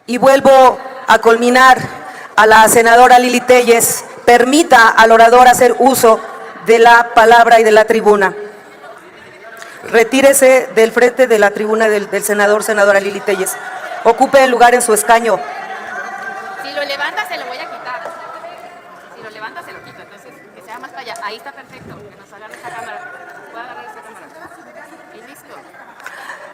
Y vuelvo a culminar a la senadora Lili Téllez. Permita al orador hacer uso de la palabra y de la tribuna. Retírese del frente de la tribuna del senadora Lili Téllez. Ocupe el lugar en su escaño. Si lo levanta, se lo voy a quitar. Si lo levanta, se lo quito. Entonces, que sea más para allá. Ahí está perfecto. Que nos agarre esta cámara. Puede agarrar esta cámara. Y listo.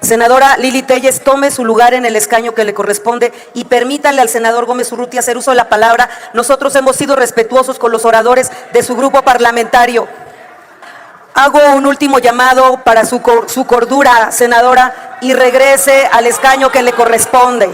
Senadora Lili Téllez, tome su lugar en el escaño que le corresponde y permítale al senador Gómez Urrutia hacer uso de la palabra. Nosotros hemos sido respetuosos con los oradores de su grupo parlamentario. Hago un último llamado para su cordura, senadora, y regrese al escaño que le corresponde.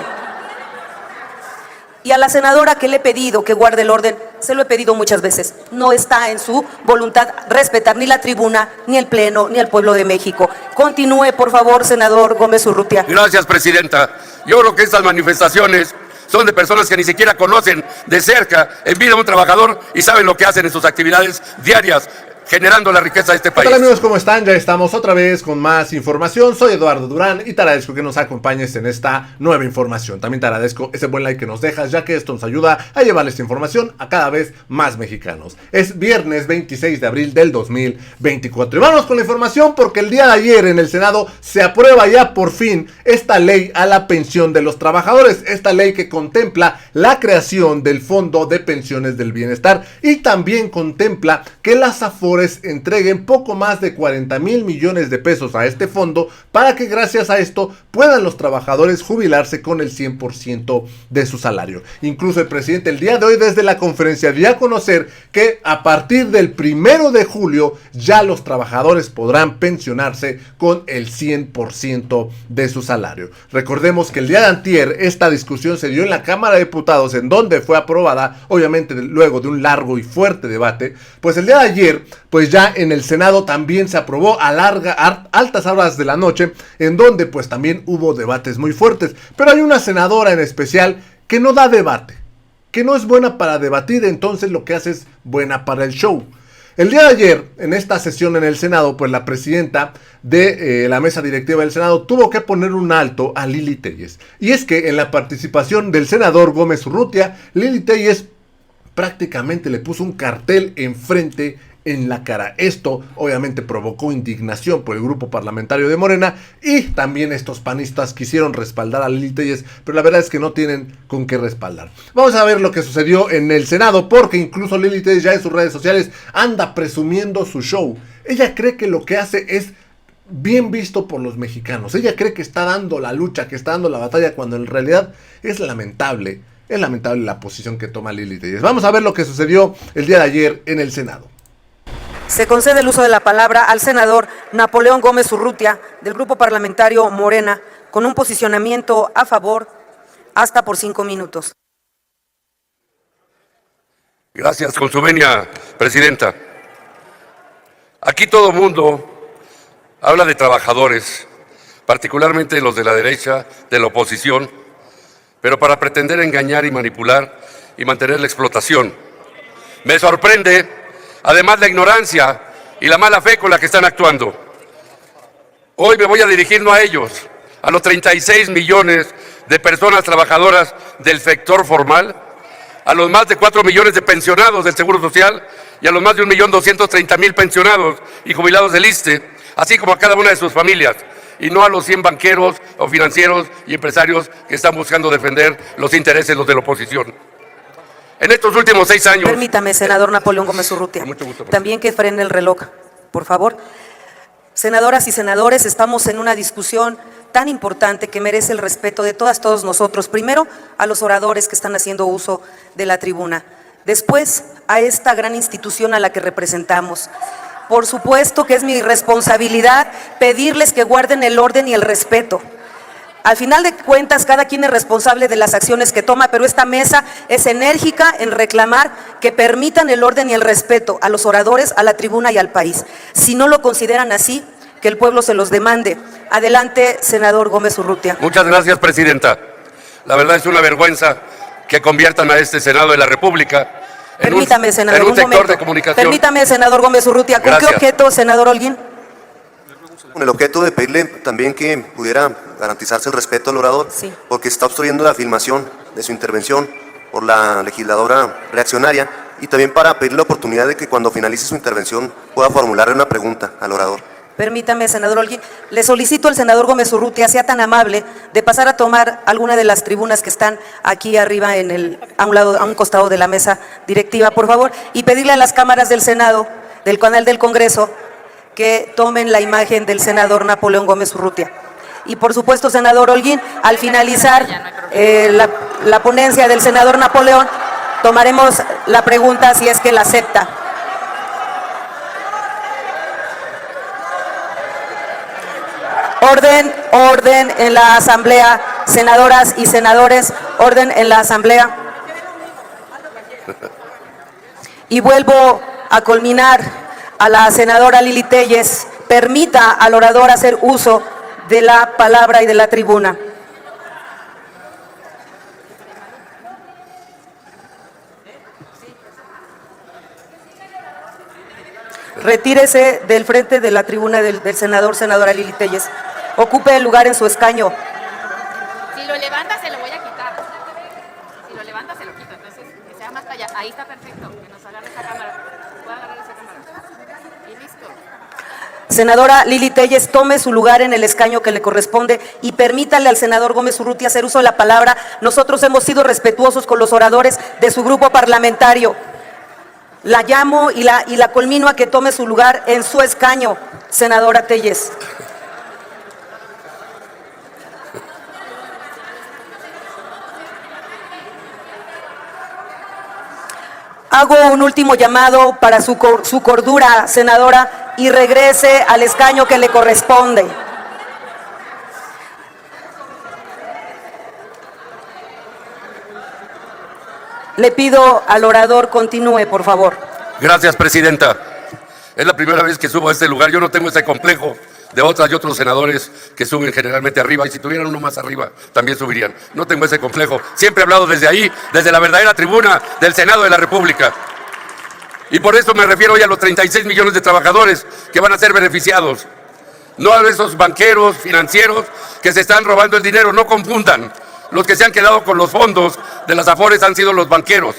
Y a la senadora que le he pedido que guarde el orden, se lo he pedido muchas veces. No está en su voluntad respetar ni la tribuna, ni el pleno, ni el pueblo de México. Continúe, por favor, senador Gómez Urrutia. Gracias, presidenta. Yo creo que estas manifestaciones son de personas que ni siquiera conocen de cerca en vida a un trabajador y saben lo que hacen en sus actividades diarias, generando la riqueza de este país. Hola amigos, ¿cómo están? Ya estamos otra vez con más información. Soy Eduardo Durán y te agradezco que nos acompañes en esta nueva información. También te agradezco ese buen like que nos dejas, ya que esto nos ayuda a llevar esta información a cada vez más mexicanos. Es viernes 26 de abril del 2024. Y vamos con la información porque el día de ayer en el Senado se aprueba ya por fin esta ley a la pensión de los trabajadores. Esta ley que contempla la creación del Fondo de Pensiones del Bienestar y también contempla que las Afores entreguen poco más de 40,000 millones de pesos a este fondo para que gracias a esto puedan los trabajadores jubilarse con el 100% de su salario. Incluso el presidente el día de hoy desde la conferencia dio a conocer que a partir del 1 de julio ya los trabajadores podrán pensionarse con el 100% de su salario. Recordemos que el día de antier esta discusión se dio en la Cámara de Diputados, en donde fue aprobada, obviamente luego de un largo y fuerte debate. Pues el día de ayer pues ya en el Senado también se aprobó a altas horas de la noche, en donde pues también hubo debates muy fuertes. Pero hay una senadora en especial que no da debate, que no es buena para debatir, entonces lo que hace es buena para el show. El día de ayer, en esta sesión en el Senado, pues la presidenta de la mesa directiva del Senado tuvo que poner un alto a Lili Téllez. Y es que en la participación del senador Gómez Urrutia, Lili Téllez prácticamente le puso un cartel enfrente en la cara. Esto obviamente provocó indignación por el grupo parlamentario de Morena y también estos panistas quisieron respaldar a Lili Téllez, pero la verdad es que no tienen con qué respaldar. Vamos a ver lo que sucedió en el Senado, porque incluso Lili Téllez ya en sus redes sociales anda presumiendo su show. Ella cree que lo que hace es bien visto por los mexicanos. Ella cree que está dando la lucha, que está dando la batalla, cuando en realidad es lamentable. Es lamentable la posición que toma Lili Téllez. Vamos a ver lo que sucedió el día de ayer en el Senado. Se concede el uso de la palabra al senador Napoleón Gómez Urrutia, del grupo parlamentario Morena, con un posicionamiento a favor hasta por 5 minutos. Gracias, con su venia, presidenta. Aquí todo mundo habla de trabajadores, particularmente los de la derecha, de la oposición, pero para pretender engañar y manipular y mantener la explotación. Me sorprende además la ignorancia y la mala fe con la que están actuando. Hoy me voy a dirigir no a ellos, a los 36 millones de personas trabajadoras del sector formal, a los más de 4 millones de pensionados del Seguro Social y a los más de 1.230.000 pensionados y jubilados del ISSSTE, así como a cada una de sus familias, y no a los 100 banqueros o financieros y empresarios que están buscando defender los intereses de los de la oposición. En estos últimos 6 años... Permítame, senador Napoleón Gómez Urrutia. También que frene el reloj, por favor. Senadoras y senadores, estamos en una discusión tan importante que merece el respeto de todos nosotros. Primero, a los oradores que están haciendo uso de la tribuna. Después, a esta gran institución a la que representamos. Por supuesto que es mi responsabilidad pedirles que guarden el orden y el respeto. Al final de cuentas, cada quien es responsable de las acciones que toma, pero esta mesa es enérgica en reclamar que permitan el orden y el respeto a los oradores, a la tribuna y al país. Si no lo consideran así, que el pueblo se los demande. Adelante, senador Gómez Urrutia. Muchas gracias, presidenta. La verdad es una vergüenza que conviertan a este Senado de la República Permítame, senador, un sector de comunicación. Permítame, senador Gómez Urrutia. ¿Con Gracias. qué objeto, senador Holguín? con el objeto de pedirle también que pudiera garantizarse el respeto al orador, Sí. porque está obstruyendo la filmación de su intervención por la legisladora reaccionaria, y también para pedirle la oportunidad de que cuando finalice su intervención pueda formularle una pregunta al orador. Permítame, senador Holguín. Le solicito al senador Gómez Urrutia sea tan amable de pasar a tomar alguna de las tribunas que están aquí arriba a un costado de la mesa directiva, por favor, y pedirle a las cámaras del Senado, del canal del Congreso, que tomen la imagen del senador Napoleón Gómez Urrutia. Y por supuesto, senador Holguín, al finalizar la ponencia del senador Napoleón, tomaremos la pregunta si es que la acepta. Orden en la asamblea, senadoras y senadores, orden en la asamblea. Y vuelvo a culminar a la senadora Lili Téllez, permita al orador hacer uso de la palabra y de la tribuna. Retírese del frente de la tribuna del senadora Lili Téllez. Ocupe el lugar en su escaño. Si lo levanta, se lo voy a quitar. Si lo levanta, se lo quito. Entonces, que sea más para allá. Ahí está perfecto. Que nos agarre esa cámara. Puede agarrar esa cámara. Y listo. Senadora Lili Téllez, tome su lugar en el escaño que le corresponde y permítale al senador Gómez Urrutia hacer uso de la palabra. Nosotros hemos sido respetuosos con los oradores de su grupo parlamentario. La llamo y la culmino a que tome su lugar en su escaño, senadora Téllez. Hago un último llamado para su cordura, senadora, y regrese al escaño que le corresponde. Le pido al orador continúe, por favor. Gracias, presidenta. Es la primera vez que subo a este lugar. Yo no tengo ese complejo de otras y otros senadores que suben generalmente arriba. Y si tuvieran uno más arriba, también subirían. No tengo ese complejo. Siempre he hablado desde ahí, desde la verdadera tribuna del Senado de la República. Y por eso me refiero hoy a los 36 millones de trabajadores que van a ser beneficiados. No a esos banqueros, financieros que se están robando el dinero. No confundan. Los que se han quedado con los fondos de las Afores han sido los banqueros.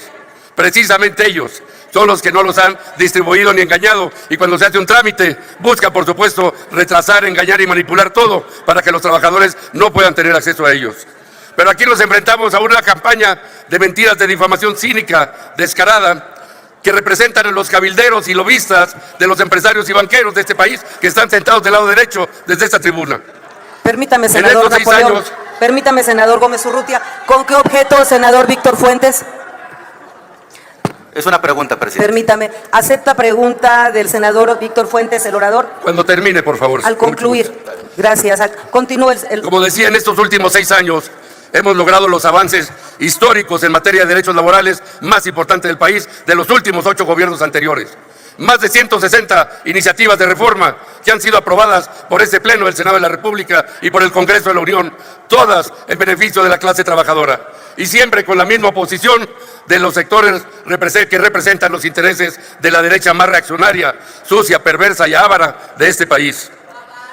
Precisamente ellos son los que no los han distribuido ni engañado. Y cuando se hace un trámite, busca, por supuesto, retrasar, engañar y manipular todo para que los trabajadores no puedan tener acceso a ellos. Pero aquí nos enfrentamos a una campaña de mentiras, de difamación cínica, descarada, que representan a los cabilderos y lobistas de los empresarios y banqueros de este país que están sentados del lado derecho desde esta tribuna. Permítame, senador Napoleón. Permítame, senador Gómez Urrutia. ¿Con qué objeto, senador Víctor Fuentes? Es una pregunta, presidente. Permítame. ¿Acepta pregunta del senador Víctor Fuentes, el orador? Cuando termine, por favor. Al concluir. Gracias. Continúe el... Como decía, en estos últimos 6 años hemos logrado los avances históricos en materia de derechos laborales más importantes del país de los últimos 8 gobiernos anteriores. Más de 160 iniciativas de reforma que han sido aprobadas por este Pleno del Senado de la República y por el Congreso de la Unión, todas en beneficio de la clase trabajadora. Y siempre con la misma oposición de los sectores que representan los intereses de la derecha más reaccionaria, sucia, perversa y avara de este país.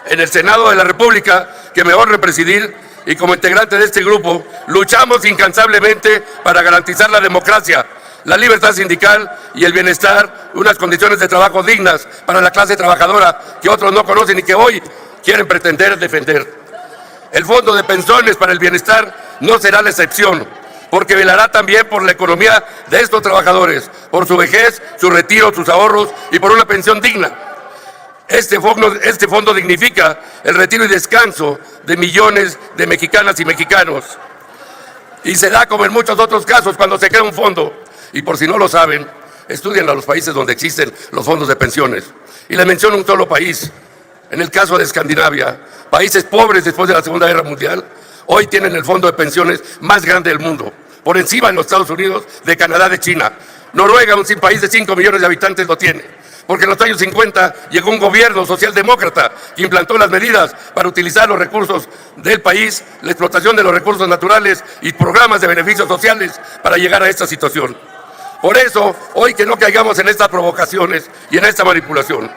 En el Senado de la República, que me honra presidir, y como integrante de este grupo, luchamos incansablemente para garantizar la democracia, la libertad sindical y el bienestar, unas condiciones de trabajo dignas para la clase trabajadora que otros no conocen y que hoy quieren pretender defender. El Fondo de Pensiones para el Bienestar no será la excepción, porque velará también por la economía de estos trabajadores, por su vejez, su retiro, sus ahorros y por una pensión digna. Este fondo dignifica el retiro y descanso de millones de mexicanas y mexicanos. Y se da como en muchos otros casos cuando se crea un fondo. Y por si no lo saben, estudien a los países donde existen los fondos de pensiones. Y les menciono un solo país. En el caso de Escandinavia, países pobres después de la Segunda Guerra Mundial, hoy tienen el fondo de pensiones más grande del mundo, por encima de los Estados Unidos, de Canadá, de China. Noruega, un país de 5 millones de habitantes, lo tiene. Porque en los años 50 llegó un gobierno socialdemócrata que implantó las medidas para utilizar los recursos del país, la explotación de los recursos naturales y programas de beneficios sociales para llegar a esta situación. Por eso, hoy que no caigamos en estas provocaciones y en esta manipulación,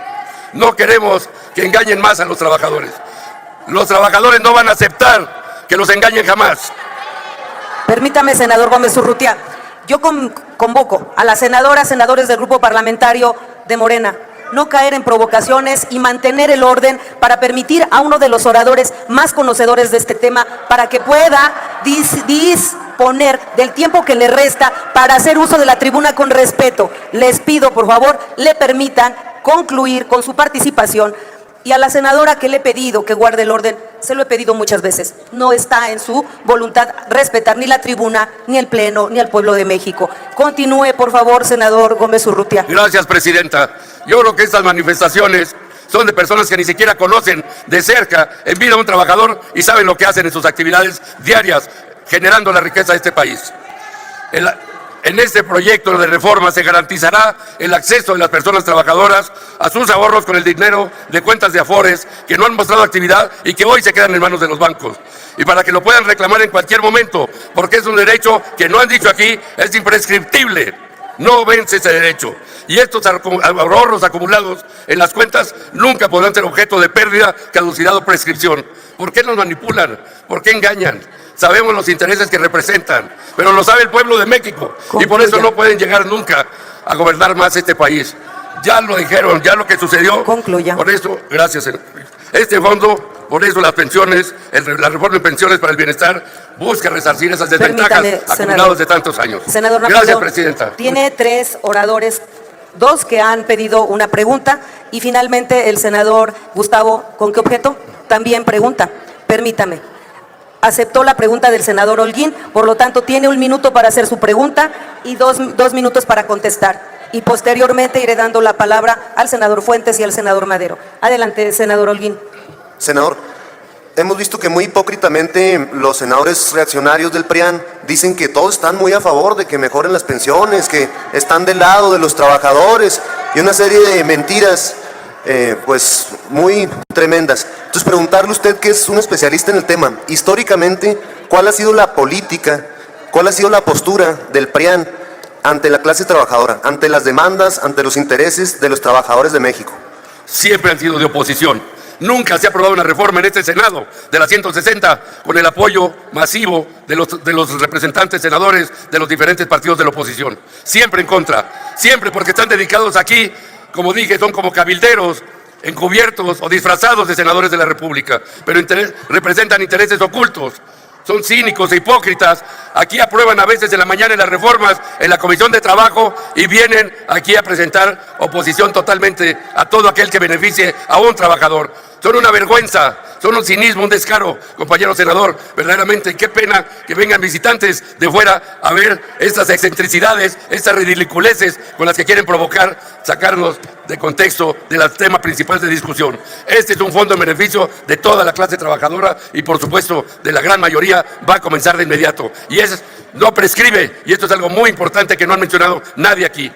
No queremos que engañen más a los trabajadores. Los trabajadores no van a aceptar que los engañen jamás. Permítame, senador Gómez Urrutia. Yo convoco a las senadoras, senadores del grupo parlamentario de Morena, no caer en provocaciones y mantener el orden para permitir a uno de los oradores más conocedores de este tema para que pueda disponer del tiempo que le resta para hacer uso de la tribuna con respeto. Les pido, por favor, le permitan concluir con su participación. Y a la senadora que le he pedido que guarde el orden, se lo he pedido muchas veces. No está en su voluntad respetar ni la tribuna, ni el pleno, ni al pueblo de México. Continúe, por favor, senador Gómez Urrutia. Gracias, presidenta. Yo creo que estas manifestaciones son de personas que ni siquiera conocen de cerca en vida a un trabajador y saben lo que hacen en sus actividades diarias, generando la riqueza de este país. En este proyecto de reforma se garantizará el acceso de las personas trabajadoras a sus ahorros con el dinero de cuentas de Afores que no han mostrado actividad y que hoy se quedan en manos de los bancos. Y para que lo puedan reclamar en cualquier momento, porque es un derecho que no han dicho aquí, es imprescriptible. No vence ese derecho. Y estos ahorros acumulados en las cuentas nunca podrán ser objeto de pérdida, caducidad o prescripción. ¿Por qué nos manipulan? ¿Por qué engañan? Sabemos los intereses que representan, pero lo sabe el pueblo de México. Concluya. Y por eso no pueden llegar nunca a gobernar más este país. Ya lo dijeron, ya lo que sucedió. Concluya. Por eso, gracias. Este fondo, por eso las pensiones, la reforma de pensiones para el bienestar, busca resarcir esas desventajas Permítame, acumuladas de tantos años. Senador Gracias, Napoleón, presidenta. Tiene 3 oradores, 2 que han pedido una pregunta y finalmente el senador Gustavo, ¿con qué objeto? También pregunta. Permítame. Aceptó la pregunta del senador Holguín, por lo tanto tiene 1 minuto para hacer su pregunta y dos minutos para contestar. Y posteriormente iré dando la palabra al senador Fuentes y al senador Madero. Adelante, senador Holguín. Senador, hemos visto que muy hipócritamente los senadores reaccionarios del PRIAN dicen que todos están muy a favor de que mejoren las pensiones, que están del lado de los trabajadores y una serie de mentiras pues muy tremendas. Entonces preguntarle a usted, que es un especialista en el tema, históricamente, ¿cuál ha sido la política, cuál ha sido la postura del PRIAN ante la clase trabajadora, ante las demandas, ante los intereses de los trabajadores de México? Siempre han sido de oposición. Nunca se ha aprobado una reforma en este Senado de la 160 con el apoyo masivo de los representantes senadores de los diferentes partidos de la oposición. Siempre en contra, siempre porque están dedicados aquí, como dije, son como cabilderos, encubiertos o disfrazados de senadores de la República, pero representan intereses ocultos. Son cínicos e hipócritas. Aquí aprueban a veces en la mañana las reformas en la Comisión de Trabajo y vienen aquí a presentar oposición totalmente a todo aquel que beneficie a un trabajador. Son una vergüenza, son un cinismo, un descaro, compañero senador. Verdaderamente, qué pena que vengan visitantes de fuera a ver estas excentricidades, estas ridiculeces con las que quieren provocar, sacarnos de contexto de los temas principales de discusión. Este es un fondo en beneficio de toda la clase trabajadora y, por supuesto, de la gran mayoría va a comenzar de inmediato. Y eso no prescribe, y esto es algo muy importante que no han mencionado nadie aquí.